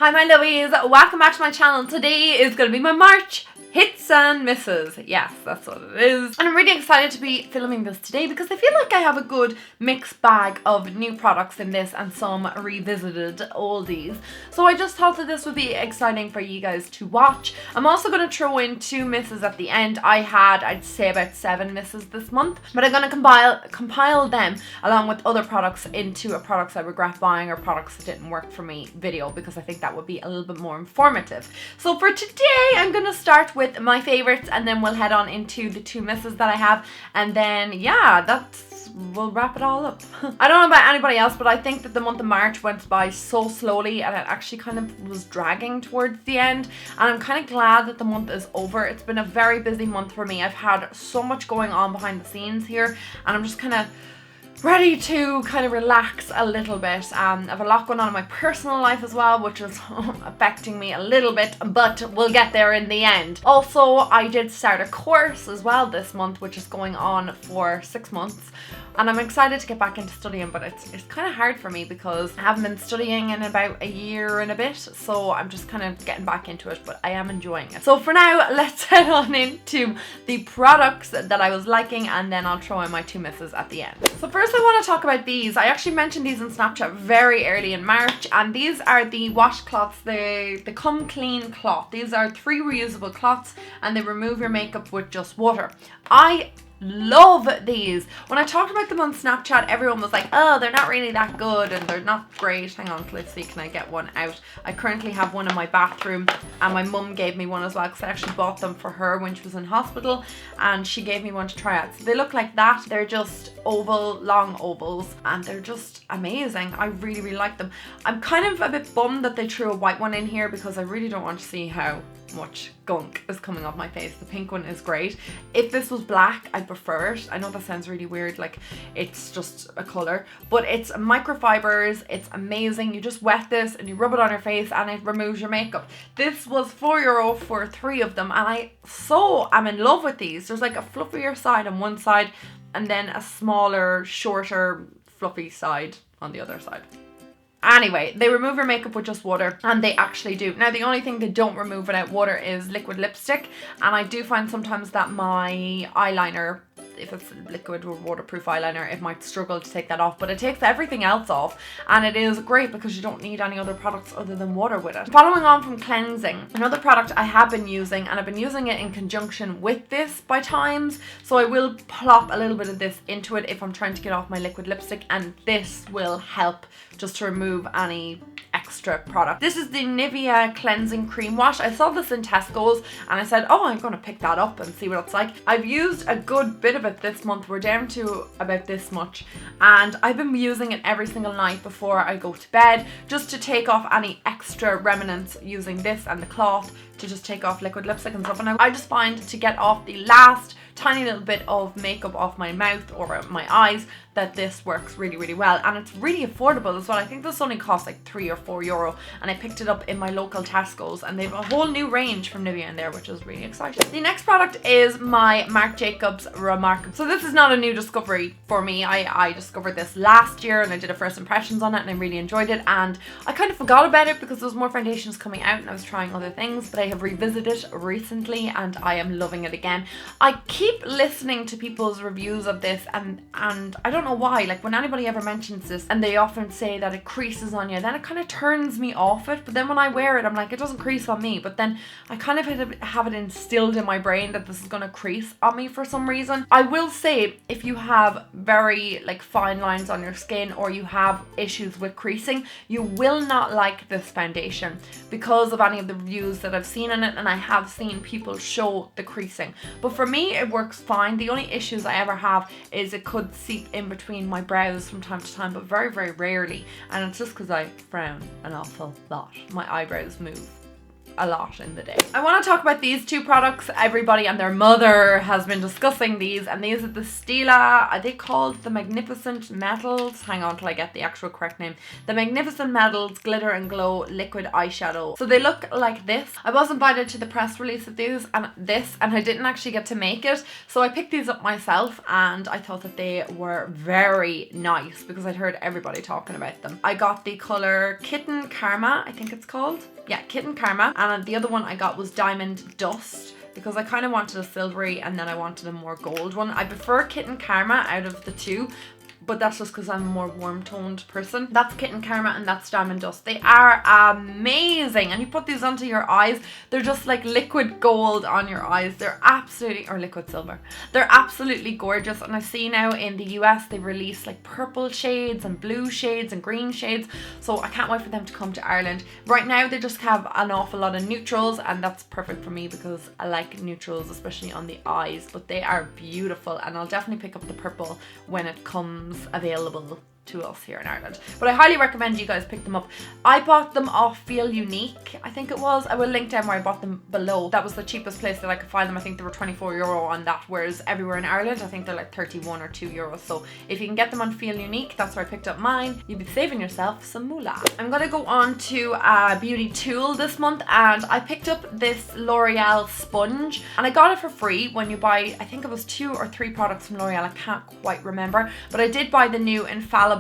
Hi my lovies, welcome back to my channel. Today is going to be my March hits and misses. Yes, that's what it is. And I'm really excited to be filming this today because I feel like I have a good mixed bag of new products in this and some revisited oldies. So I just thought that this would be exciting for you guys to watch. I'm also going to throw in 2 misses at the end. I'd say about 7 misses this month, but I'm going to compile them along with other products into a products I regret buying or products that didn't work for me video, because I think that would be a little bit more informative. So for today, I'm going to start with my favorites and then we'll head on into the 2 misses that I have, and then yeah, we'll wrap it all up. I don't know about anybody else, but I think that the month of March went by so slowly and it actually kind of was dragging towards the end, and I'm kind of glad that the month is over. It's been a very busy month for me. I've had so much going on behind the scenes here and I'm just kind of ready to kind of relax a little bit. I have a lot going on in my personal life as well, which is affecting me a little bit, but we'll get there in the end. Also, I did start a course as well this month, which is going on for 6 months. And I'm excited to get back into studying, but it's kind of hard for me because I haven't been studying in about a year and a bit, so I'm just kind of getting back into it, but I am enjoying it. So for now, let's head on into the products that I was liking, and then I'll throw in my 2 misses at the end. So first I want to talk about these. I actually mentioned these in Snapchat very early in March, and these are the washcloths, the Come Clean cloth. These are 3 reusable cloths and they remove your makeup with just water. I love these. When I talked about them on Snapchat, everyone was like, oh, they're not really that good and they're not great. Hang on, let's see, can I get one out? I currently have one in my bathroom, and my mum gave me one as well because I actually bought them for her when she was in hospital, and she gave me one to try out. So they look like that. They're just oval, long ovals, and they're just amazing. I really, really like them. I'm kind of a bit bummed that they threw a white one in here because I really don't want to see how much gunk is coming off my face. The pink one is great. If this was black, I'd prefer it. I know that sounds really weird, like it's just a color, but it's microfibers. It's amazing. You just wet this and you rub it on your face and it removes your makeup. This was €4 for 3 of them, and I'm in love with these. There's like a fluffier side on one side and then a smaller, shorter, fluffy side on the other side. Anyway, they remove your makeup with just water, and they actually do. Now, the only thing they don't remove without water is liquid lipstick, and I do find sometimes that my eyeliner, if it's liquid or waterproof eyeliner, it might struggle to take that off, but it takes everything else off, and it is great because you don't need any other products other than water with it. Following on from cleansing, another product I have been using, and I've been using it in conjunction with this by times, so I will plop a little bit of this into it if I'm trying to get off my liquid lipstick, and this will help just to remove any extra product. This is the Nivea Cleansing Cream Wash. I saw this in Tesco's and I said, oh, I'm going to pick that up and see what it's like. I've used a good bit of it this month. We're down to about this much, and I've been using it every single night before I go to bed, just to take off any extra remnants, using this and the cloth to just take off liquid lipstick and stuff. And I just find to get off the last tiny little bit of makeup off my mouth or my eyes that this works really, really well, and it's really affordable as well. I think this only costs like €3 or €4, and I picked it up in my local Tesco's, and they have a whole new range from Nivea in there, which is really exciting. The next product is my Marc Jacobs Remarkable. So this is not a new discovery for me. I discovered this last year and I did a first impressions on it and I really enjoyed it, and I kind of forgot about it because there was more foundations coming out and I was trying other things, but I have revisited it recently and I am loving it again. I keep listening to people's reviews of this, and I don't know why, like when anybody ever mentions this and they often say that it creases on you, then it kind of turns me off it, but then when I wear it I'm like, it doesn't crease on me, but then I kind of have it instilled in my brain that this is going to crease on me for some reason. I will say, if you have very like fine lines on your skin or you have issues with creasing, you will not like this foundation because of any of the reviews that I've seen on it, and I have seen people show the creasing, but for me it works fine. The only issues I ever have is it could seep in between my brows from time to time, but very, very rarely, and it's just because I frown an awful lot. My eyebrows move a lot in the day. I want to talk about these two products. Everybody and their mother has been discussing these, and these are the Stila, are they called the Magnificent Metals? Hang on till I get the actual correct name. The Magnificent Metals Glitter and Glow Liquid Eyeshadow. So they look like this. I was invited to the press release of these and I didn't actually get to make it. So I picked these up myself, and I thought that they were very nice because I'd heard everybody talking about them. I got the colour Kitten Karma, I think it's called. Yeah, Kitten Karma. And the other one I got was Diamond Dust, because I kind of wanted a silvery and then I wanted a more gold one. I prefer Kitten Karma out of the two, but that's just because I'm a more warm toned person. That's Kitten Karma and that's Diamond Dust. They are amazing, and you put these onto your eyes, they're just like liquid gold on your eyes. They're absolutely, or liquid silver. They're absolutely gorgeous, and I see now in the US they've released like purple shades and blue shades and green shades, so I can't wait for them to come to Ireland. Right now they just have an awful lot of neutrals, and that's perfect for me because I like neutrals, especially on the eyes, but they are beautiful, and I'll definitely pick up the purple when it comes available to us here in Ireland. But I highly recommend you guys pick them up. I bought them off Feel Unique, I think it was. I will link down where I bought them below. That was the cheapest place that I could find them. I think they were €24 on that, whereas everywhere in Ireland I think they're like 31 or €2. So if you can get them on Feel Unique, that's where I picked up mine. You'll be saving yourself some moolah. I'm gonna go on to a beauty tool this month, and I picked up this L'Oreal sponge, and I got it for free when you buy, I think it was 2 or 3 products from L'Oreal, I can't quite remember, but I did buy the new Infallible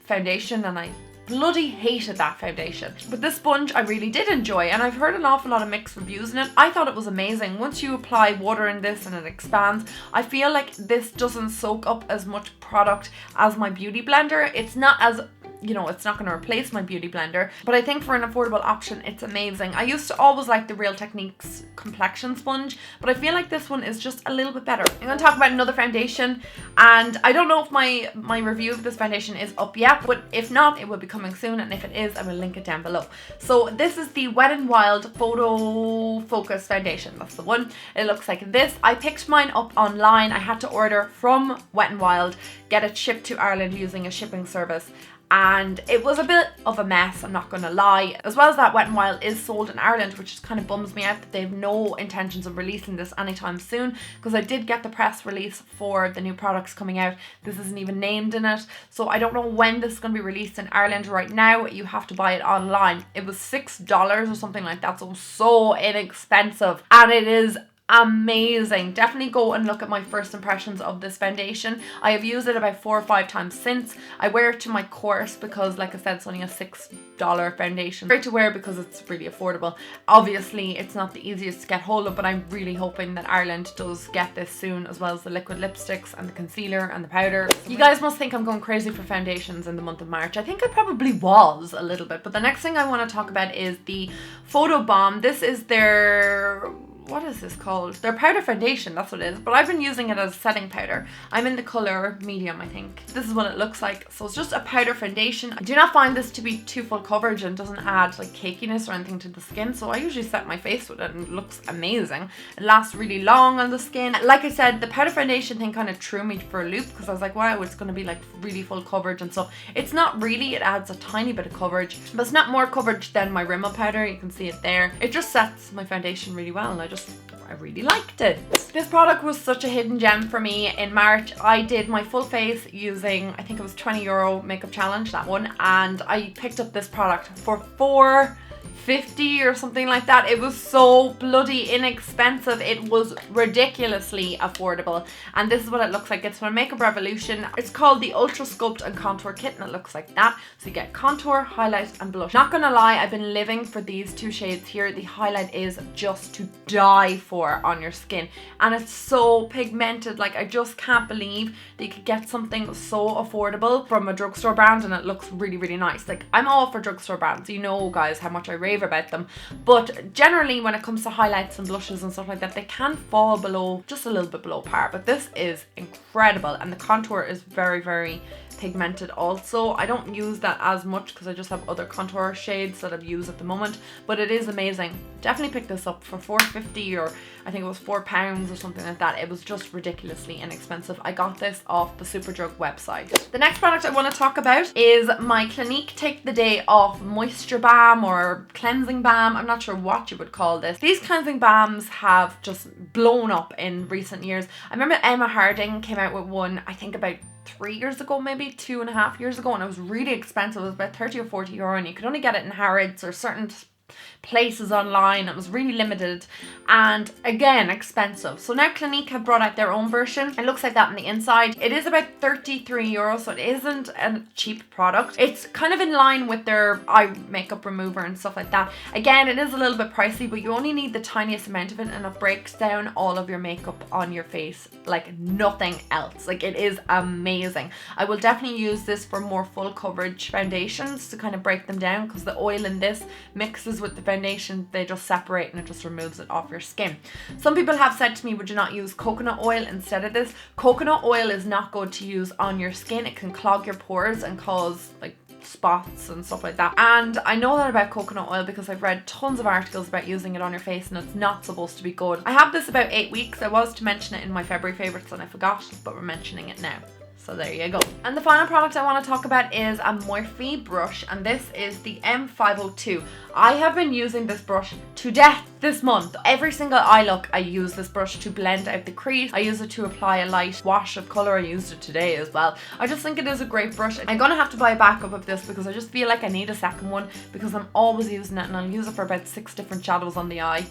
foundation, and I bloody hated that foundation. But this sponge I really did enjoy, and I've heard an awful lot of mixed reviews in it. I thought it was amazing. Once you apply water in this and it expands, I feel like this doesn't soak up as much product as my beauty blender. It's not as, you know, it's not going to replace my beauty blender, but I think for an affordable option it's amazing. I used to always like the Real Techniques complexion sponge, but I feel like this one is just a little bit better. I'm going to talk about another foundation, and I don't know if my review of this foundation is up yet, but if not, it will be coming soon, and if it is, I will link it down below. So this is the Wet n Wild Photo Focus Foundation. That's the one. It looks like this. I picked mine up online. I had to order from Wet n Wild, get it shipped to Ireland using a shipping service, and it was a bit of a mess, I'm not gonna lie. As well as that, Wet n Wild is sold in Ireland, which just kind of bums me out that they have no intentions of releasing this anytime soon, because I did get the press release for the new products coming out. This isn't even named in it, so I don't know when this is going to be released in Ireland. Right now you have to buy it online. It was $6 or something like that, so inexpensive, and it is amazing. Definitely go and look at my first impressions of this foundation. I have used it about 4 or 5 times since. I wear it to my course because, like I said, it's only a $6 foundation. Great to wear because it's really affordable. Obviously it's not the easiest to get hold of, but I'm really hoping that Ireland does get this soon, as well as the liquid lipsticks and the concealer and the powder. You guys must think I'm going crazy for foundations in the month of March. I think I probably was a little bit, but the next thing I want to talk about is the Photo Bomb. This is their, what is this called? Their powder foundation, that's what it is. But I've been using it as setting powder. I'm in the colour medium, I think. This is what it looks like. So it's just a powder foundation. I do not find this to be too full coverage and doesn't add like cakiness or anything to the skin. So I usually set my face with it and it looks amazing. It lasts really long on the skin. Like I said, the powder foundation thing kind of threw me for a loop, because I was like, wow, it's going to be like really full coverage and stuff. It's not really. It adds a tiny bit of coverage, but it's not more coverage than my Rimmel powder. You can see it there. It just sets my foundation really well, and I really liked it. This product was such a hidden gem for me. In March I did my full face using, I think it was €20 makeup challenge, that one, and I picked up this product for $4.50 or something like that. It was so bloody inexpensive. It was ridiculously affordable, and this is what it looks like. It's from Makeup Revolution. It's called the Ultra Sculpt and Contour Kit, and it looks like that. So you get contour, highlight and blush. Not gonna lie, I've been living for these 2 shades here. The highlight is just to die for on your skin, and it's so pigmented. Like, I just can't believe that you could get something so affordable from a drugstore brand and it looks really, really nice. Like, I'm all for drugstore brands, you know guys how much I rave about them, but generally when it comes to highlights and blushes and stuff like that, they can fall below, just a little bit below par, but this is incredible, and the contour is very, very pigmented also. I don't use that as much because I just have other contour shades that I've used at the moment, but it is amazing. Definitely pick this up for $4.50, or I think it was £4 or something like that. It was just ridiculously inexpensive. I got this off the Superdrug website. The next product I want to talk about is my Clinique Take the Day Off Moisture Balm or Cleansing Balm. I'm not sure what you would call this. These cleansing balms have just blown up in recent years. I remember Emma Harding came out with one, I think about 3 years ago, maybe 2.5 years ago, and it was really expensive. It was about 30 or 40 euro, and you could only get it in Harrods or certain places online. It was really limited and again expensive. So now Clinique have brought out their own version. It looks like that on the inside. It is about 33 euros, so it isn't a cheap product. It's kind of in line with their eye makeup remover and stuff like that. Again, it is a little bit pricey, but you only need the tiniest amount of it, and it breaks down all of your makeup on your face like nothing else. Like, it is amazing. I will definitely use this for more full coverage foundations to kind of break them down, because the oil in this mixes with the foundation, they just separate and it just removes it off your skin. Some people have said to me, would you not use coconut oil instead of this? Coconut oil is not good to use on your skin. It can clog your pores and cause like spots and stuff like that. And I know that about coconut oil because I've read tons of articles about using it on your face, and it's not supposed to be good. I have this about 8 weeks. I was to mention it in my February favorites and I forgot, but we're mentioning it now. So there you go. And the final product I want to talk about is a Morphe brush, and this is the M502. I have been using this brush to death this month. Every single eye look I use this brush to blend out the crease. I use it to apply a light wash of colour. I used it today as well. I just think it is a great brush. I'm gonna have to buy a backup of this because I just feel like I need a second one, because I'm always using it and I'll use it for about 6 different shadows on the eye.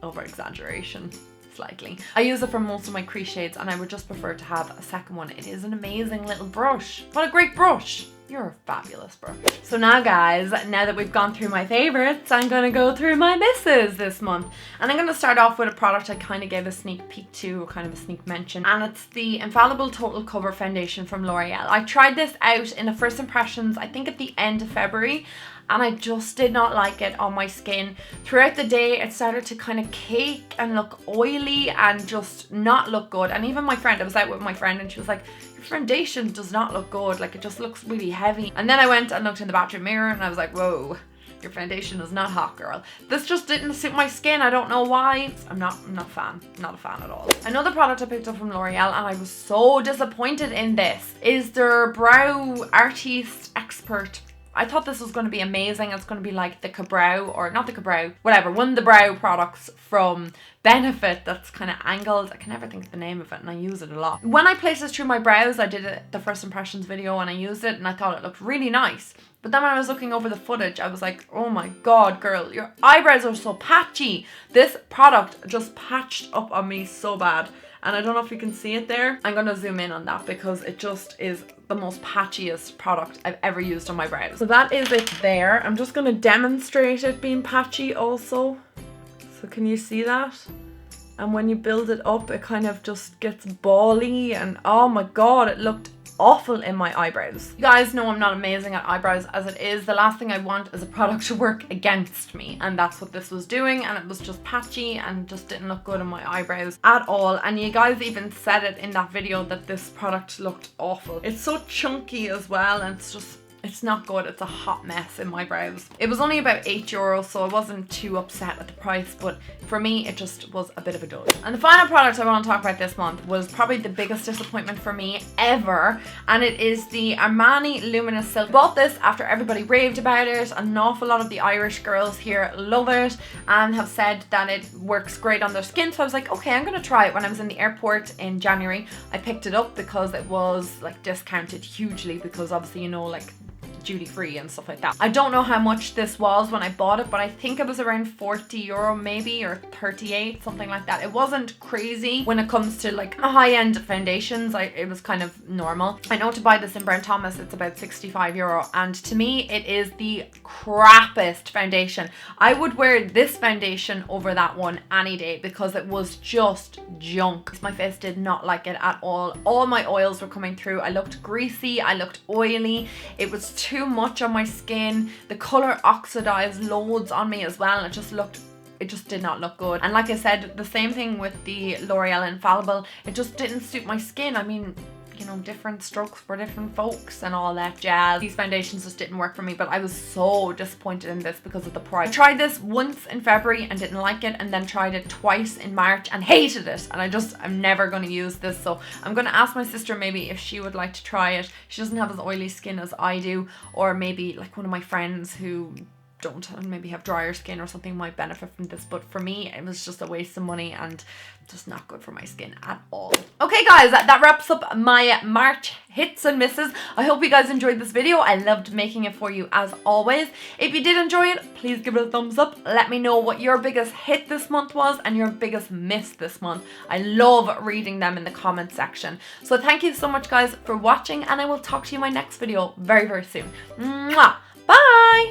Over exaggeration slightly. I use it for most of my crease shades, and I would just prefer to have a second one. It is an amazing little brush. What a great brush. You're a fabulous brush. So now guys, now that we've gone through my favorites, I'm gonna go through my misses this month. And I'm gonna start off with a product I kind of gave a sneak peek to, or kind of a sneak mention, and it's the Infallible Total Cover Foundation from L'Oreal. I tried this out in the first impressions, I think at the end of February, and I just did not like it on my skin. Throughout the day, it started to kind of cake and look oily and just not look good. And even my friend, I was out with my friend and she was like, your foundation does not look good. Like, it just looks really heavy. And then I went and looked in the bathroom mirror and I was like, whoa, your foundation is not hot, girl. This just didn't suit my skin. I don't know why. I'm not a fan. Not a fan at all. Another product I picked up from L'Oreal, and I was so disappointed in this, is their Brow Artiste Expert. I thought this was going to be amazing. It's going to be like the Ka-Brow, or not the Ka-Brow, whatever, one of the brow products from Benefit that's kind of angled. I can never think of the name of it, and I use it a lot. When I placed this through my brows, I did the first impressions video and I used it and I thought it looked really nice. But then when I was looking over the footage, I was like, oh my god, girl, your eyebrows are so patchy. This product just patched up on me so bad. And I don't know if you can see it there. I'm going to zoom in on that because it just is the most patchiest product I've ever used on my brows. So that is it there. I'm just going to demonstrate it being patchy also. So can you see that? And when you build it up, it kind of just gets bally, and oh my god, it looked awful in my eyebrows. You guys know I'm not amazing at eyebrows as it is. The last thing I want is a product to work against me, and that's what this was doing, and it was just patchy and just didn't look good on my eyebrows at all. And you guys even said it in that video that this product looked awful. It's so chunky as well, and it's not good. It's a hot mess in my brows. It was only about €8, so I wasn't too upset at the price, but for me, it just was a bit of a dud. And the final product I want to talk about this month was probably the biggest disappointment for me ever, and it is the Armani Luminous Silk. I bought this after everybody raved about it. An awful lot of the Irish girls here love it and have said that it works great on their skin, so I was like, okay, I'm gonna try it. When I was in the airport in January, I picked it up because it was like discounted hugely, because obviously, you know, like duty free and stuff like that. I don't know how much this was when I bought it, but I think it was around €40 maybe, or 38, something like that. It wasn't crazy when it comes to like high-end foundations. It was kind of normal. I know to buy this in Brown Thomas it's about €65, and to me it is the crappiest foundation. I would wear this foundation over that one any day because it was just junk. My face did not like it at all. All my oils were coming through. I looked greasy, I looked oily. It was too much on my skin. The color oxidized loads on me as well, and it just did not look good. And like I said, the same thing with the L'Oreal Infallible. It just didn't suit my skin. I mean, you know, different strokes for different folks and all that jazz. These foundations just didn't work for me, but I was so disappointed in this because of the price. I tried this once in February and didn't like it, and then tried it twice in March and hated it, and I'm never going to use this. So I'm going to ask my sister maybe if she would like to try it. She doesn't have as oily skin as I do, or maybe like one of my friends who don't and maybe have drier skin or something might benefit from this, but for me it was just a waste of money and just not good for my skin at all. Okay guys, that wraps up my March hits and misses. I hope you guys enjoyed this video. I loved making it for you as always. If you did enjoy it, please give it a thumbs up. Let me know what your biggest hit this month was and your biggest miss this month. I love reading them in the comment section. So thank you so much guys for watching, and I will talk to you in my next video very, very soon. Mwah! Bye!